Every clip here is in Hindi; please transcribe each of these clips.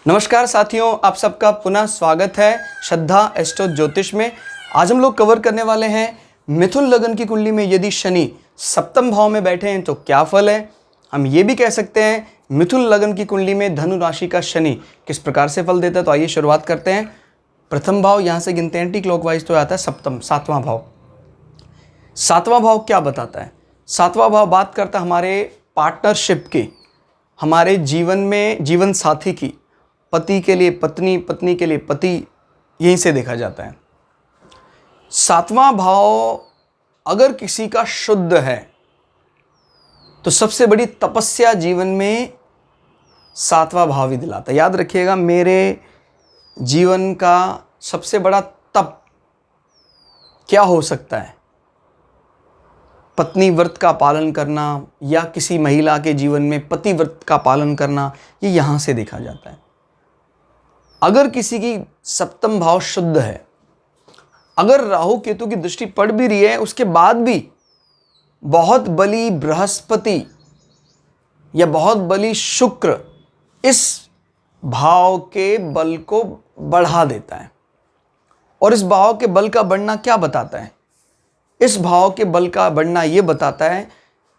नमस्कार साथियों, आप सबका पुनः स्वागत है श्रद्धा एस्ट्रो ज्योतिष में। आज हम लोग कवर करने वाले हैं मिथुन लगन की कुंडली में यदि शनि सप्तम भाव में बैठे हैं तो क्या फल है। हम ये भी कह सकते हैं मिथुन लगन की कुंडली में धनु राशि का शनि किस प्रकार से फल देता है। तो आइए शुरुआत करते हैं। प्रथम भाव यहाँ से गिनते हैं एंटी क्लॉकवाइज तो आता है सप्तम, सातवां भाव। सातवां भाव क्या बताता है? सातवां भाव बात करता है हमारे पार्टनरशिप की, हमारे जीवन में जीवन साथी की, पति के लिए पत्नी, पत्नी के लिए पति, यहीं से देखा जाता है। सातवां भाव अगर किसी का शुद्ध है तो सबसे बड़ी तपस्या जीवन में सातवां भाव ही दिलाता है। याद रखिएगा, मेरे जीवन का सबसे बड़ा तप क्या हो सकता है? पत्नी व्रत का पालन करना या किसी महिला के जीवन में पति व्रत का पालन करना, ये यहां से देखा जाता है। अगर किसी की सप्तम भाव शुद्ध है, अगर राहु केतु की दृष्टि पड़ भी रही है, उसके बाद भी बहुत बली बृहस्पति या बहुत बली शुक्र इस भाव के बल को बढ़ा देता है। और इस भाव के बल का बढ़ना क्या बताता है? इस भाव के बल का बढ़ना यह बताता है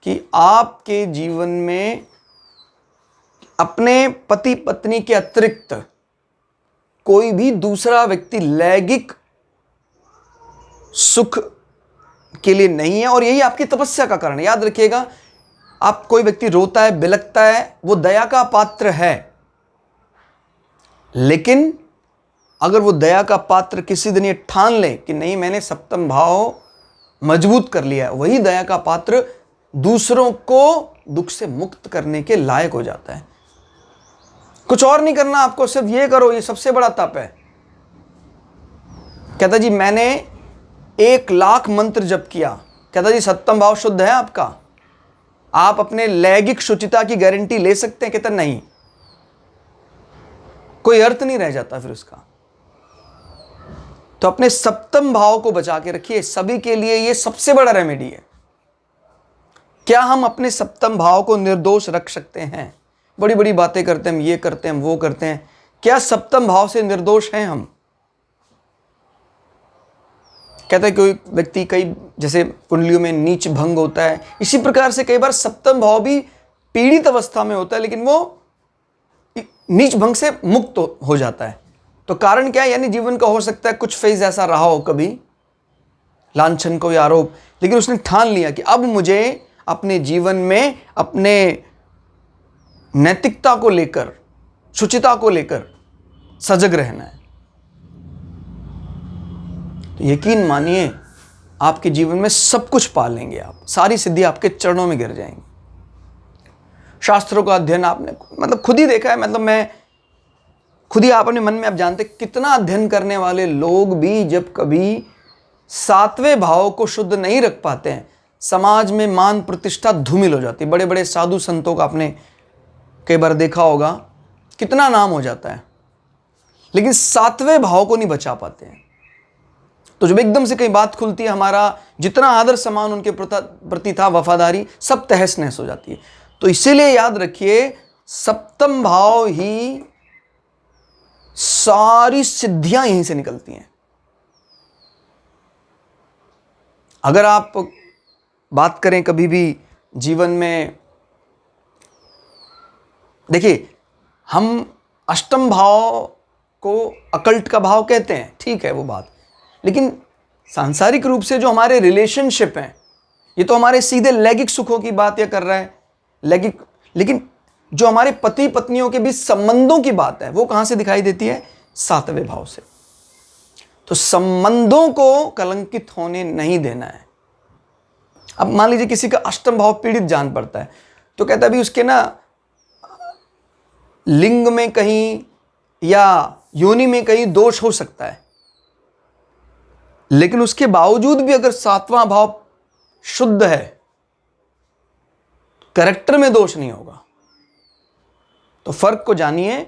कि आपके जीवन में अपने पति पत्नी के अतिरिक्त कोई भी दूसरा व्यक्ति लैंगिक सुख के लिए नहीं है, और यही आपकी तपस्या का कारण है। याद रखिएगा, आप कोई व्यक्ति रोता है, बिलखता है, वो दया का पात्र है, लेकिन अगर वो दया का पात्र किसी दिन ये ठान ले कि नहीं, मैंने सप्तम भाव मजबूत कर लिया है, वही दया का पात्र दूसरों को दुख से मुक्त करने के लायक हो जाता है। कुछ और नहीं करना आपको, सिर्फ ये करो, ये सबसे बड़ा तप है। कहता जी मैंने 1,00,000 मंत्र जप किया। कहता जी सप्तम भाव शुद्ध है आपका, आप अपने लैंगिक शुचिता की गारंटी ले सकते हैं? कहता नहीं, कोई अर्थ नहीं रह जाता फिर उसका। तो अपने सप्तम भाव को बचा के रखिए, सभी के लिए ये सबसे बड़ा रेमेडी है। क्या हम अपने सप्तम भाव को निर्दोष रख सकते हैं? बड़ी बड़ी बातें करते हैं, हम ये करते हैं, हम वो करते हैं, क्या सप्तम भाव से निर्दोष हैं हम? कहते हैं कोई व्यक्ति कई जैसे कुंडलियों में नीच भंग होता है, इसी प्रकार से कई बार सप्तम भाव भी पीड़ित अवस्था में होता है, लेकिन वो नीच भंग से मुक्त हो जाता है। तो कारण क्या है? यानी जीवन का हो सकता है कुछ फेज ऐसा रहा हो, कभी लांछन कोई आरोप, लेकिन उसने ठान लिया कि अब मुझे अपने जीवन में अपने नैतिकता को लेकर, शुचिता को लेकर सजग रहना है। तो यकीन मानिए आपके जीवन में सब कुछ पा लेंगे आप, सारी सिद्धि आपके चरणों में गिर जाएंगी। शास्त्रों का अध्ययन आपने मतलब खुद ही देखा है, मतलब मैं खुद ही, आप अपने मन में आप जानते कितना अध्ययन करने वाले लोग भी जब कभी सातवें भाव को शुद्ध नहीं रख पाते हैं, समाज में मान प्रतिष्ठा धूमिल हो जाती है। बड़े बड़े साधु संतों का आपने कई बार देखा होगा, कितना नाम हो जाता है, लेकिन सातवें भाव को नहीं बचा पाते हैं। तो जब एकदम से कई बात खुलती है, हमारा जितना आदर सम्मान उनके प्रति था, वफादारी, सब तहस नहस हो जाती है। तो इसीलिए याद रखिए, सप्तम भाव ही सारी सिद्धियां यहीं से निकलती हैं। अगर आप बात करें कभी भी जीवन में, देखिए हम अष्टम भाव को अकल्ट का भाव कहते हैं, ठीक है वो बात, लेकिन सांसारिक रूप से जो हमारे रिलेशनशिप हैं, ये तो हमारे सीधे लैंगिक सुखों की बात ये कर रहा है, लैंगिक, लेकिन जो हमारे पति पत्नियों के बीच संबंधों की बात है, वो कहां से दिखाई देती है? सातवें भाव से। तो संबंधों को कलंकित होने नहीं देना है। अब मान लीजिए किसी का अष्टम भाव पीड़ित जान पड़ता है, तो कहता है भी उसके ना लिंग में कहीं या योनि में कहीं दोष हो सकता है, लेकिन उसके बावजूद भी अगर सातवां भाव शुद्ध है, कैरेक्टर में दोष नहीं होगा। तो फर्क को जानिए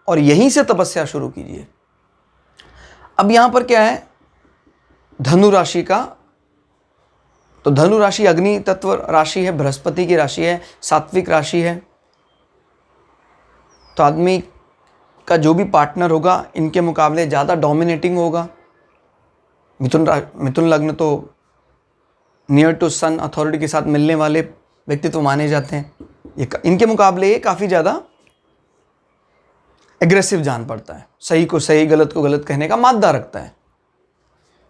और यहीं से तपस्या शुरू कीजिए। अब यहां पर क्या है धनु राशि का? तो धनु राशि अग्नि तत्व राशि है, बृहस्पति की राशि है, सात्विक राशि है। तो आदमी का जो भी पार्टनर होगा इनके मुकाबले ज़्यादा डोमिनेटिंग होगा। मिथुन लग्न तो नियर टू सन अथॉरिटी के साथ मिलने वाले व्यक्तित्व माने जाते हैं। इनके मुकाबले ये काफ़ी ज़्यादा एग्रेसिव जान पड़ता है, सही को सही गलत को गलत कहने का मादा रखता है।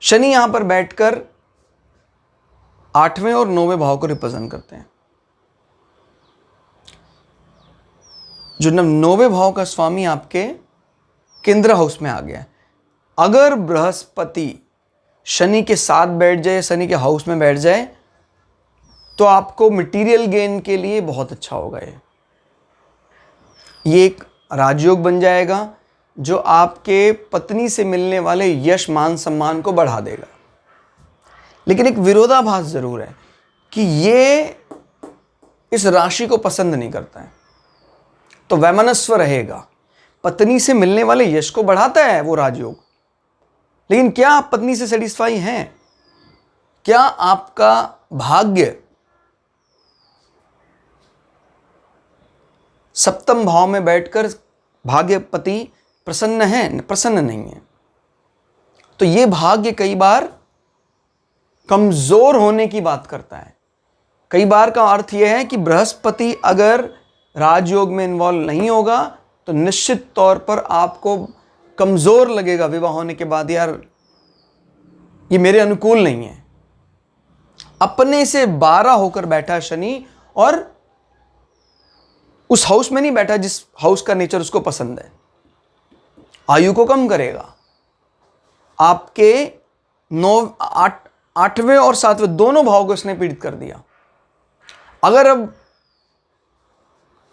शनि यहाँ पर बैठकर 8वें और 9वें भाव को रिप्रेजेंट करते हैं। जो 9वें भाव का स्वामी आपके केंद्र हाउस में आ गया है। अगर बृहस्पति शनि के साथ बैठ जाए, शनि के हाउस में बैठ जाए, तो आपको मटेरियल गेन के लिए बहुत अच्छा होगा। ये एक राजयोग बन जाएगा जो आपके पत्नी से मिलने वाले यश मान सम्मान को बढ़ा देगा। लेकिन एक विरोधाभास जरूर है कि ये इस राशि को पसंद नहीं करता है, तो वैमनस्व रहेगा। पत्नी से मिलने वाले यश को बढ़ाता है वो राजयोग, लेकिन क्या आप पत्नी से सेटिस्फाई हैं? क्या आपका भाग्य सप्तम भाव में बैठकर भाग्यपति प्रसन्न है? प्रसन्न नहीं है। तो ये भाग्य कई बार कमजोर होने की बात करता है। कई बार का अर्थ यह है कि बृहस्पति अगर राजयोग में इन्वॉल्व नहीं होगा तो निश्चित तौर पर आपको कमजोर लगेगा विवाह होने के बाद, यार ये मेरे अनुकूल नहीं है। अपने से 12 होकर बैठा शनि, और उस हाउस में नहीं बैठा जिस हाउस का नेचर उसको पसंद है। आयु को कम करेगा। आपके 8वें और 7वें दोनों भाव को इसने पीड़ित कर दिया। अगर अब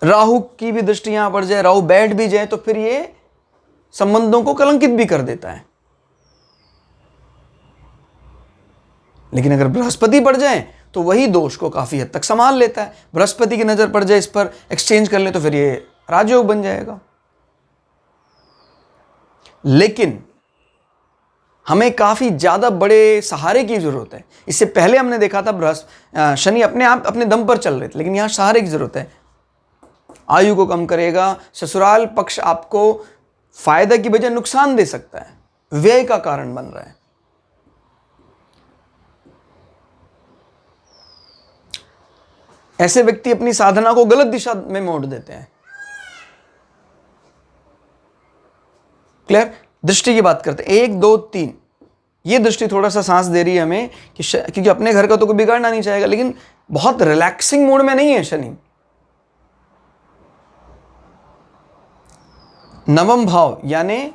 राहु की भी दृष्टि यहां पड़ जाए, राहु बैठ भी जाए, तो फिर ये संबंधों को कलंकित भी कर देता है। लेकिन अगर बृहस्पति पड़ जाए तो वही दोष को काफी हद तक संभाल लेता है। बृहस्पति की नजर पड़ जाए, इस पर एक्सचेंज कर ले, तो फिर ये राजयोग बन जाएगा। लेकिन हमें काफी ज्यादा बड़े सहारे की जरूरत है। इससे पहले हमने देखा था शनि अपने आप अपने दम पर चल रहे थे, लेकिन यहां सहारे की जरूरत है। आयु को कम करेगा। ससुराल पक्ष आपको फायदा की बजाय नुकसान दे सकता है, व्यय का कारण बन रहा है। ऐसे व्यक्ति अपनी साधना को गलत दिशा में मोड़ देते हैं। क्लियर? दृष्टि की बात करते हैं। 1 2 3, ये दृष्टि थोड़ा सा सांस दे रही है हमें कि क्योंकि अपने घर का तो कोई बिगाड़ना नहीं चाहेगा, लेकिन बहुत रिलैक्सिंग मूड में नहीं है शनि। 9वां भाव यानी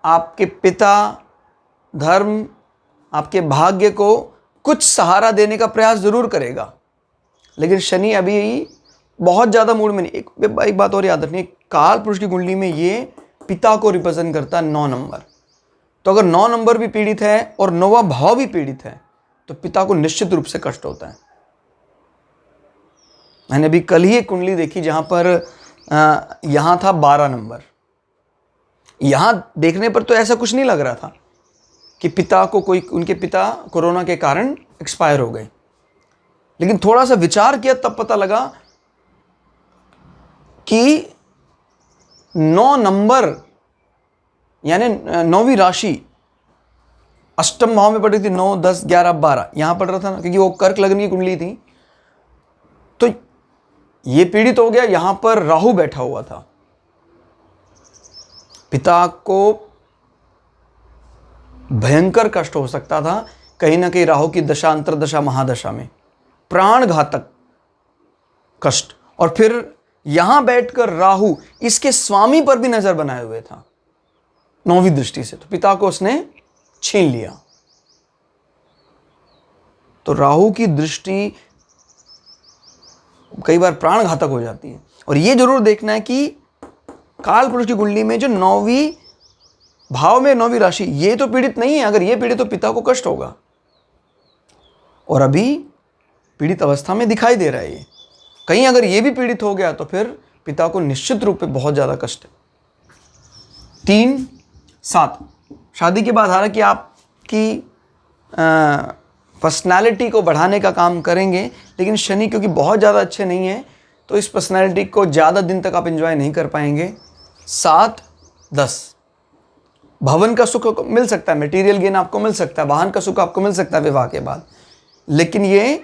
आपके पिता, धर्म, आपके भाग्य को कुछ सहारा देने का प्रयास जरूर करेगा, लेकिन शनि अभी बहुत ज्यादा मूड में नहीं। एक बात और याद रखनी, काल पुरुष की कुंडली में ये पिता को रिप्रेजेंट करता है 9 नंबर। तो अगर 9 नंबर भी पीड़ित है और 9वां भाव भी पीड़ित है तो पिता को निश्चित रूप से कष्ट होता है। मैंने अभी कल ही एक कुंडली देखी जहां पर यहां था 12 नंबर। यहां देखने पर तो ऐसा कुछ नहीं लग रहा था कि उनके पिता कोरोना के कारण एक्सपायर हो गए, लेकिन थोड़ा सा विचार किया तब पता लगा कि 9 नंबर यानी 9वीं राशि अष्टम भाव में पड़ रही थी। 9 10 11 12 यहां पड़ रहा था ना, क्योंकि वो कर्क लग्न की कुंडली थी। तो ये पीड़ित हो गया। यहां पर राहु बैठा हुआ था। पिता को भयंकर कष्ट हो सकता था कहीं ना कहीं राहु की दशा, अंतरदशा, महादशा में प्राण घातक कष्ट। और फिर यहां बैठकर राहु इसके स्वामी पर भी नजर बनाए हुए था 9वीं दृष्टि से, तो पिता को उसने छीन लिया। तो राहु की दृष्टि कई बार प्राण घातक हो जाती है। और यह जरूर देखना है कि काल पुरुष की कुंडली में जो 9वीं भाव में 9वीं राशि, ये तो पीड़ित नहीं है। अगर ये पीड़ित तो पिता को कष्ट होगा, और अभी पीड़ित अवस्था में दिखाई दे रहा है ये। कहीं अगर ये भी पीड़ित हो गया तो फिर पिता को निश्चित रूप से बहुत ज्यादा कष्ट है। 3 7 शादी के बाद हालांकि आपकी पर्सनालिटी को बढ़ाने का काम करेंगे, लेकिन शनि क्योंकि बहुत ज़्यादा अच्छे नहीं है तो इस पर्सनालिटी को ज़्यादा दिन तक आप एंजॉय नहीं कर पाएंगे। 7 10। भवन का सुख मिल सकता है, मटेरियल गेन आपको मिल सकता है, वाहन का सुख आपको मिल सकता है विवाह के बाद, लेकिन ये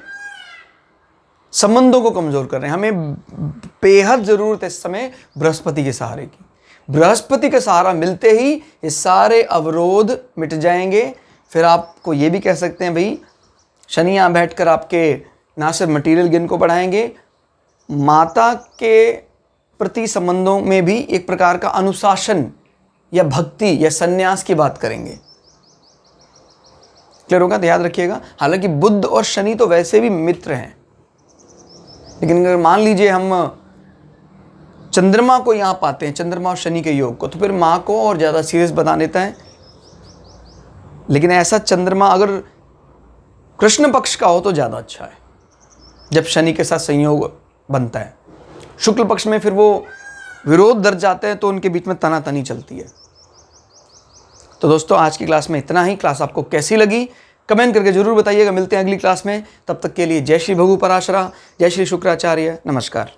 संबंधों को कमजोर कर रहे हैं। हमें बेहद जरूरत है इस समय बृहस्पति के सहारे की। बृहस्पति का सहारा मिलते ही ये सारे अवरोध मिट जाएंगे। फिर आपको ये भी कह सकते हैं भाई शनि यहाँ बैठकर आपके ना सिर्फ मटेरियल गेन को बढ़ाएंगे, माता के प्रति संबंधों में भी एक प्रकार का अनुशासन या भक्ति या संन्यास की बात करेंगे। क्लियर होगा? तो याद रखिएगा, हालांकि बुध और शनि तो वैसे भी मित्र हैं, लेकिन अगर मान लीजिए हम चंद्रमा को यहां पाते हैं, चंद्रमा और शनि के योग को, तो फिर मां को और ज्यादा सीरियस बना देता है। लेकिन ऐसा चंद्रमा अगर कृष्ण पक्ष का हो तो ज्यादा अच्छा है, जब शनि के साथ संयोग बनता है। शुक्ल पक्ष में फिर वो विरोध दर्ज जाते हैं, तो उनके बीच में तनातनी चलती है। तो दोस्तों आज की क्लास में इतना ही। क्लास आपको कैसी लगी कमेंट करके जरूर बताइएगा। मिलते हैं अगली क्लास में, तब तक के लिए जय श्री भगु पराशरा, जय श्री शुक्राचार्य, नमस्कार।